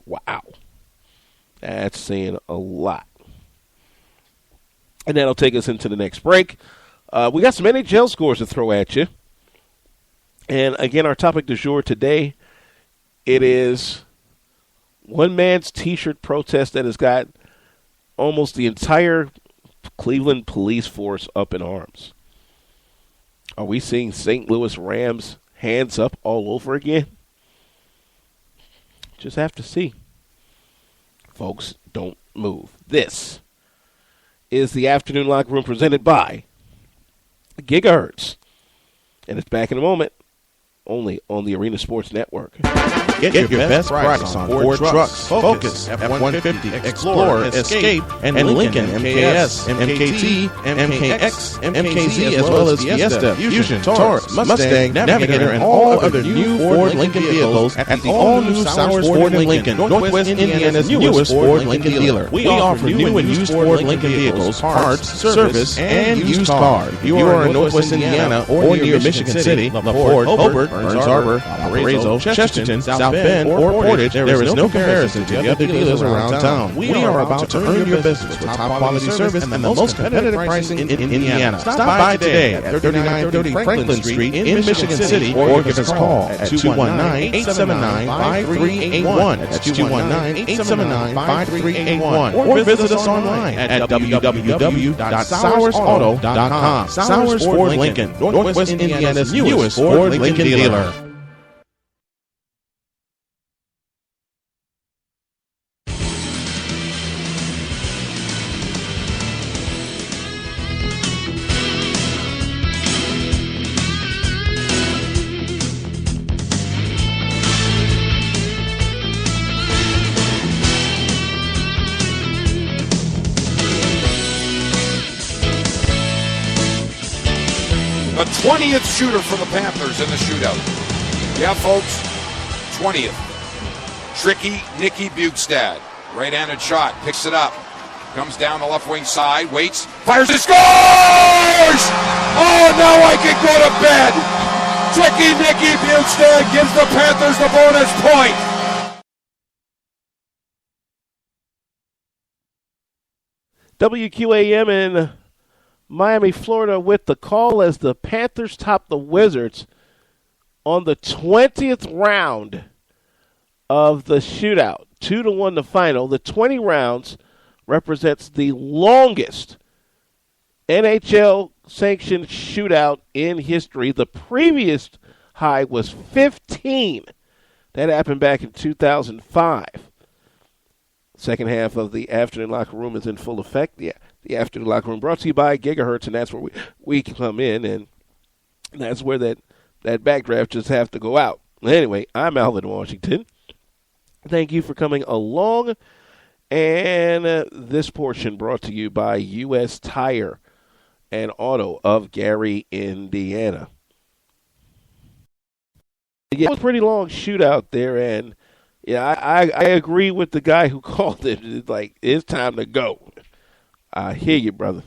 Wow. That's saying a lot. And that'll take us into the next break. We got some NHL scores to throw at you. And, again, our topic du jour today, it is one man's t-shirt protest that has got almost the entire Cleveland police force up in arms. Are we seeing St. Louis Rams hands up all over again? Just have to see. Folks, don't move. This is the Afternoon Locker Room presented by Gigahertz. And it's back in a moment, only on the Arena Sports Network. Get your best price on Ford trucks, Focus, F-150, Explorer, Escape, and Lincoln MKS, MKT, MKX, MKZ, as well as Fiesta, Fusion, Taurus, Mustang, Navigator, and all other new Ford Lincoln vehicles at the all-new Sowers Ford in Lincoln, Northwest Indiana's newest Ford Lincoln dealer. We offer new and used Ford Lincoln vehicles, parts, service, and used cars. If you are in Northwest Indiana or near Michigan City, LaPorte, Hobart, Burns Harbor, Valparaiso, Chesterton, South Bend, or Portage, there is no comparison to the other dealers around town. We are about to earn your business with top-quality service and the most competitive pricing in Indiana. Stop by today at 3930 Franklin Street in Michigan City or give us a call at 219-879-5381. That's 219-879-5381. Or visit us online at www.sowersauto.com. Sowers Ford Lincoln, Northwest Indiana's newest Ford Lincoln dealer. The 20th shooter for the Panthers in the shootout. Yeah, folks, 20th. Tricky Nicky Bukestad. Right-handed shot, picks it up. Comes down the left wing side, waits, fires and scores! Oh, now I can go to bed! Tricky Nicky Bukestad gives the Panthers the bonus point. WQAM in Miami, Florida, with the call as the Panthers top the Wizards on the 20th round of the shootout. 2-1 the final. The 20 rounds represents the longest NHL-sanctioned shootout in history. The previous high was 15. That happened back in 2005. Second half of the Afternoon Locker Room is in full effect. Yeah. The Afternoon Locker Room brought to you by Gigahertz, and that's where we come in, and that's where that backdraft just have to go out. Anyway, I'm Alvin Washington. Thank you for coming along, and this portion brought to you by U.S. Tire and Auto of Gary, Indiana. Yeah, it was a pretty long shootout there, and yeah, I agree with the guy who called it. It's like, it's time to go. I hear you, brother.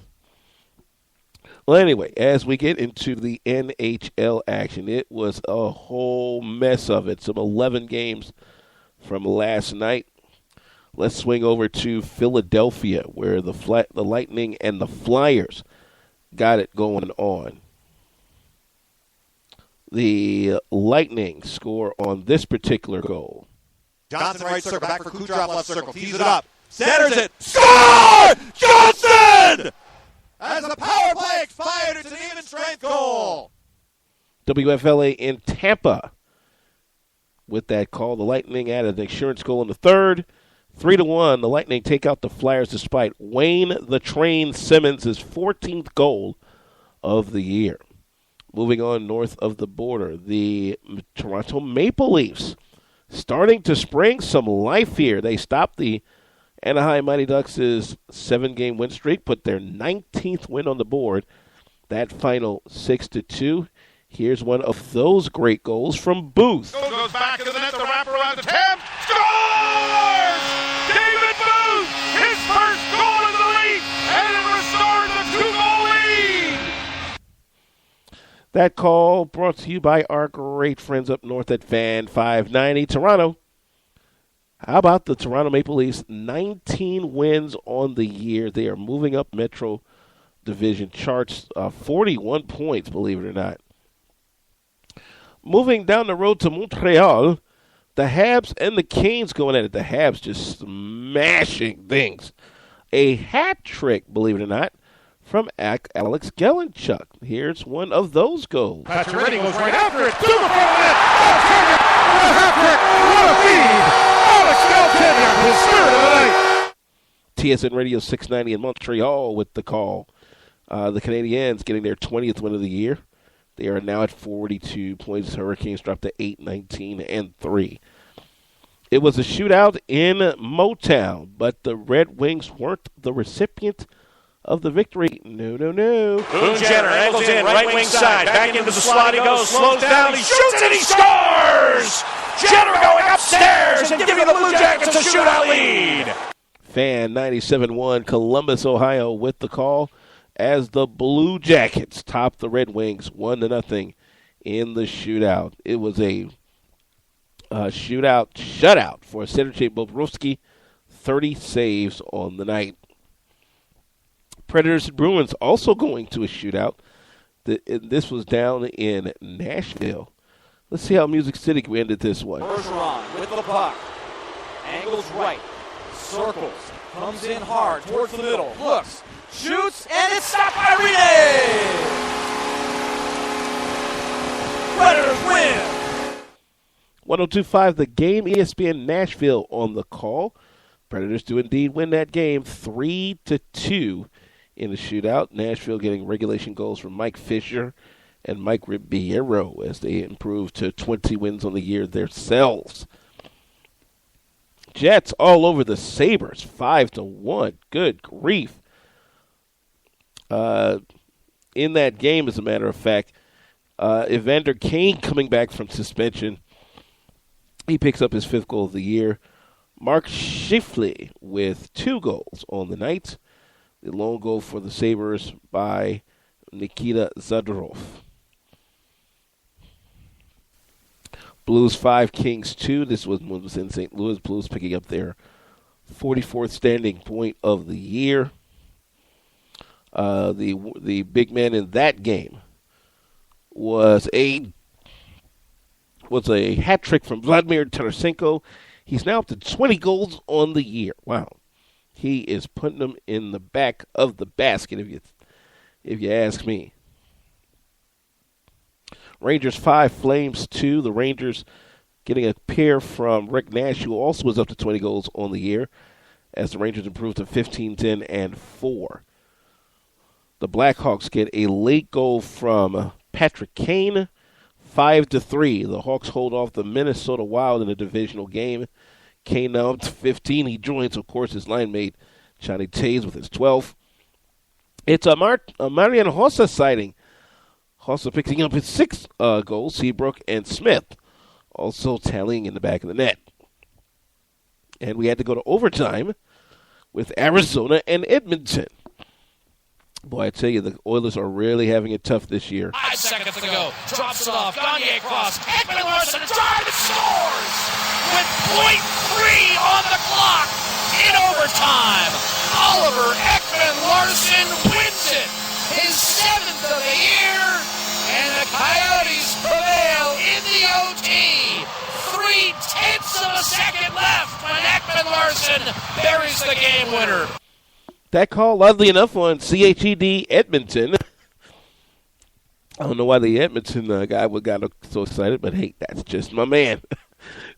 Well, anyway, as we get into the NHL action, it was a whole mess of it. Some 11 games from last night. Let's swing over to Philadelphia, where the Lightning and the Flyers got it going on. The Lightning score on this particular goal. Johnson right circle, back for Kucherov left circle, tees it up, centers it, score! Johnson! As the power play expired, it's an even strength goal. WFLA in Tampa with that call. The Lightning added an insurance goal in the third. 3-1, the Lightning take out the Flyers despite Wayne the Train Simmons' 14th goal of the year. Moving on north of the border, the Toronto Maple Leafs starting to spring some life here. They stopped the Anaheim Mighty Ducks' 7-game win streak, put their 19th win on the board. That final 6-2. Here's one of those great goals from Booth. Goes back into the net, the wraparound attempt. Scores! David Booth, his first goal in the league, and it restored the 2-goal lead. That call brought to you by our great friends up north at Fan 590. Toronto How about the Toronto Maple Leafs? 19 wins on the year. They are moving up Metro Division charts, 41 points, believe it or not. Moving down the road to Montreal, the Habs and the Canes going at it. The Habs just smashing things. A hat trick, believe it or not, from Alex Gallenchuk. Here's one of those goals. Pacioretty goes right after it. To the front of the net. What a hat trick. What a feed. Alex Galchenyuk, his third of the night. TSN Radio 690 in Montreal with the call. The Canadiens getting their 20th win of the year. They are now at 42 points. Hurricanes dropped to 8-19-3. It was a shootout in Motown, but the Red Wings weren't the recipient of the victory. No. Boone Jenner angles in, right wing side. Back into the slot he goes, slows down, he shoots and he scores! Jenner going upstairs and giving the Blue Jackets a shootout lead. Fan 97.1 Columbus, Ohio with the call as the Blue Jackets topped the Red Wings 1-0 in the shootout. It was a shutout for Sergei Bobrovsky, 30 saves on the night. Predators and Bruins also going to a shootout. This was down in Nashville. Let's see how Music City ended this one. Bergeron with the puck. Angles right. Circles. Comes in hard towards the middle. Looks. Shoots. And it's stopped by Rene. Predators win. 102.5 The Game, ESPN Nashville on the call. Predators do indeed win that game 3-2 in the shootout. Nashville getting regulation goals from Mike Fisher and Mike Ribeiro as they improve to 20 wins on the year themselves. Jets all over the Sabres, 5-1. Good grief. In that game, as a matter of fact, Evander Kane coming back from suspension. He picks up his 5th goal of the year. Mark Scheifele with 2 goals on the night. The lone goal for the Sabres by Nikita Zadorov. Blues 5, Kings 2. This was in St. Louis. Blues picking up their 44th standing point of the year. The big man in that game was a hat trick from Vladimir Tarasenko. He's now up to 20 goals on the year. Wow. He is putting them in the back of the basket, if you ask me. Rangers 5, Flames 2. The Rangers getting a pair from Rick Nash, who also was up to 20 goals on the year, as the Rangers improved to 15-10-4. The Blackhawks get a late goal from Patrick Kane, 5-3. The Hawks hold off the Minnesota Wild in a divisional game. Kane now up to 15. He joins, of course, his line mate, Johnny Taves, with his 12th. It's a Marian Hossa sighting. Hossa picking up his 6 goals. Seabrook and Smith also tallying in the back of the net. And we had to go to overtime with Arizona and Edmonton. Boy, I tell you, the Oilers are really having it tough this year. 5 seconds to go. Drops it off. Gagne across. Ekman Larson drives and scores with .3 on the clock in overtime. Oliver Ekman Larson wins it. His 7th of the year. And the Coyotes prevail in the OT. 0.3 of a second left when Ekman Larson buries the game winner. That call, oddly enough, on CHED Edmonton. I don't know why the Edmonton guy got so excited, but hey, that's just my man.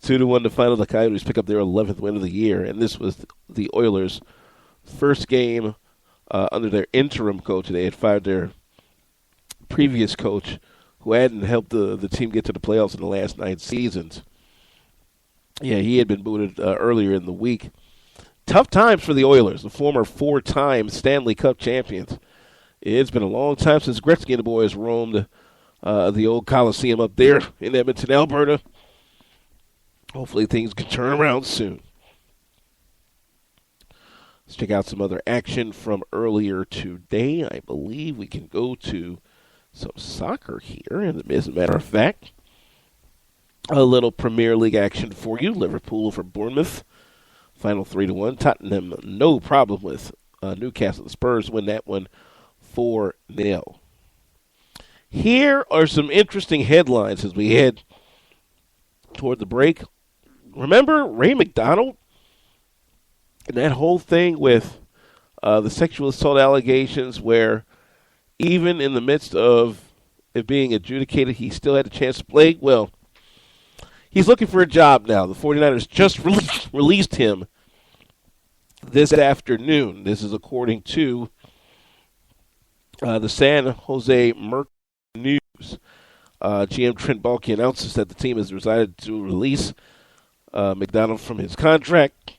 2-1 to final. The Coyotes pick up their 11th win of the year, and this was the Oilers' first game under their interim coach. They had fired their previous coach, who hadn't helped the team get to the playoffs in the last 9 seasons. Yeah, he had been booted earlier in the week. Tough times for the Oilers, the former 4-time Stanley Cup champions. It's been a long time since Gretzky and the boys roamed the old Coliseum up there in Edmonton, Alberta. Hopefully things can turn around soon. Let's check out some other action from earlier today. I believe we can go to some soccer here, as a matter of fact. A little Premier League action for you. Liverpool over Bournemouth. Final 3-1. Tottenham, no problem with Newcastle. The Spurs win that one 4-0. Here are some interesting headlines as we head toward the break. Remember Ray McDonald and that whole thing with the sexual assault allegations where even in the midst of it being adjudicated, he still had a chance to play? Well, he's looking for a job now. The 49ers just released him this afternoon. This is according to the San Jose Mercury News. GM Trent Baalke announces that the team has decided to release McDonald from his contract,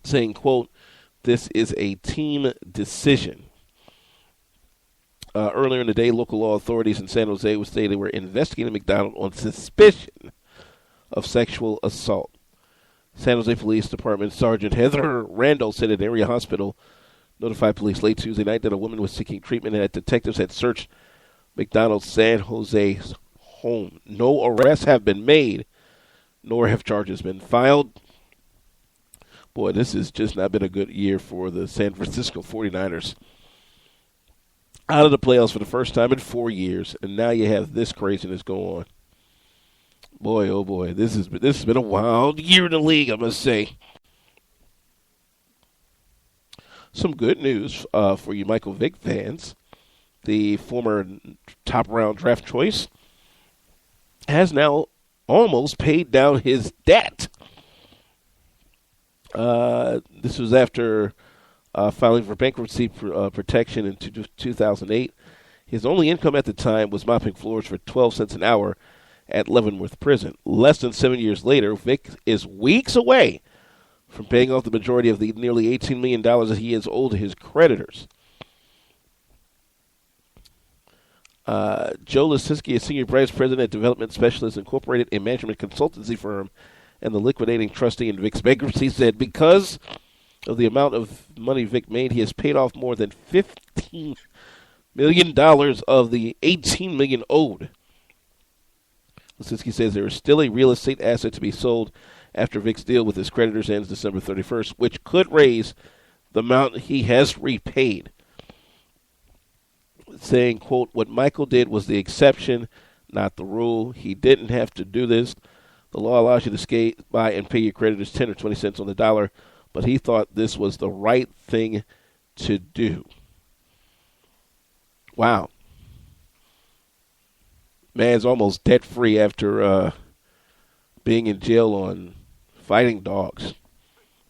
saying, quote, "This is a team decision." Earlier in the day, local law authorities in San Jose would say they were investigating McDonald on suspicion of sexual assault. San Jose Police Department Sergeant Heather Randall said an area hospital notified police late Tuesday night that a woman was seeking treatment and that detectives had searched McDonald's San Jose home. No arrests have been made, nor have charges been filed. Boy, this has just not been a good year for the San Francisco 49ers. Out of the playoffs for the first time in 4 years, and now you have this craziness go on. Boy, oh boy, this has been a wild year in the league, I must say. Some good news for you Michael Vick fans. The former top-round draft choice has now almost paid down his debt. This was after filing for bankruptcy protection in 2008. His only income at the time was mopping floors for 12 cents an hour at Leavenworth Prison. Less than 7 years later, Vick is weeks away from paying off the majority of the nearly $18 million that he is owed to his creditors. Joe Lisinski, a senior vice president at Development Specialists Incorporated, a management consultancy firm, and the liquidating trustee in Vick's bankruptcy, said because of the amount of money Vick made, he has paid off more than $15 million of the $18 million owed. Lisinski says there is still a real estate asset to be sold after Vick's deal with his creditors ends December 31st, which could raise the amount he has repaid. Saying, quote, "What Michael did was the exception, not the rule. He didn't have to do this. The law allows you to skate by and pay your creditors 10 or 20 cents on the dollar, but he thought this was the right thing to do." Wow. Man's almost debt-free after being in jail on fighting dogs.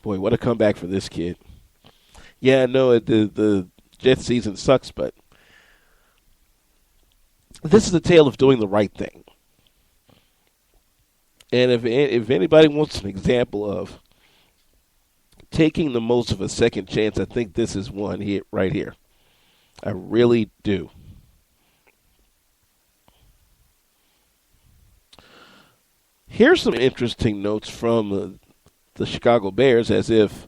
Boy, what a comeback for this kid. Yeah, no, the Jets season sucks, but this is a tale of doing the right thing. And if anybody wants an example of taking the most of a second chance, I think this is one here, right here. I really do. Here's some interesting notes from the Chicago Bears, as if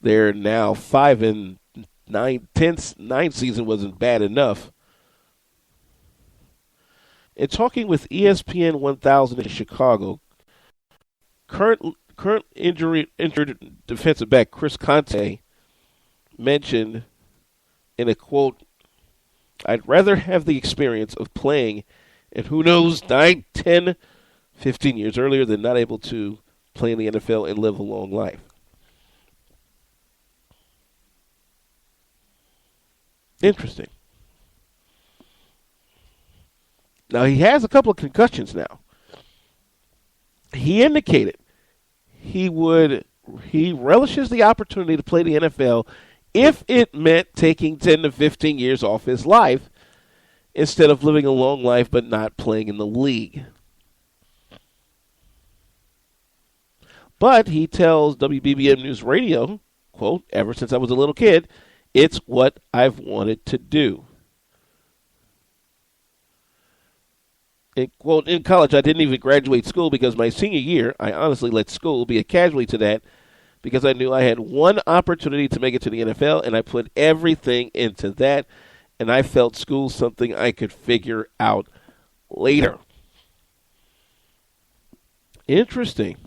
their now 5-9 season wasn't bad enough. In talking with ESPN 1000 in Chicago, current injured defensive back Chris Conte mentioned in a quote, "I'd rather have the experience of playing, and who knows, 9, 10, 15 years earlier than not able to play in the NFL and live a long life." Interesting. Now, he has a couple of concussions now. He indicated he relishes the opportunity to play the NFL if it meant taking 10 to 15 years off his life instead of living a long life but not playing in the league. But he tells WBBM News Radio, quote, "Ever since I was a little kid, it's what I've wanted to do." And, quote, "In college, I didn't even graduate school because my senior year, I honestly let school be a casualty to that because I knew I had one opportunity to make it to the NFL, and I put everything into that, and I felt school something I could figure out later." Interesting.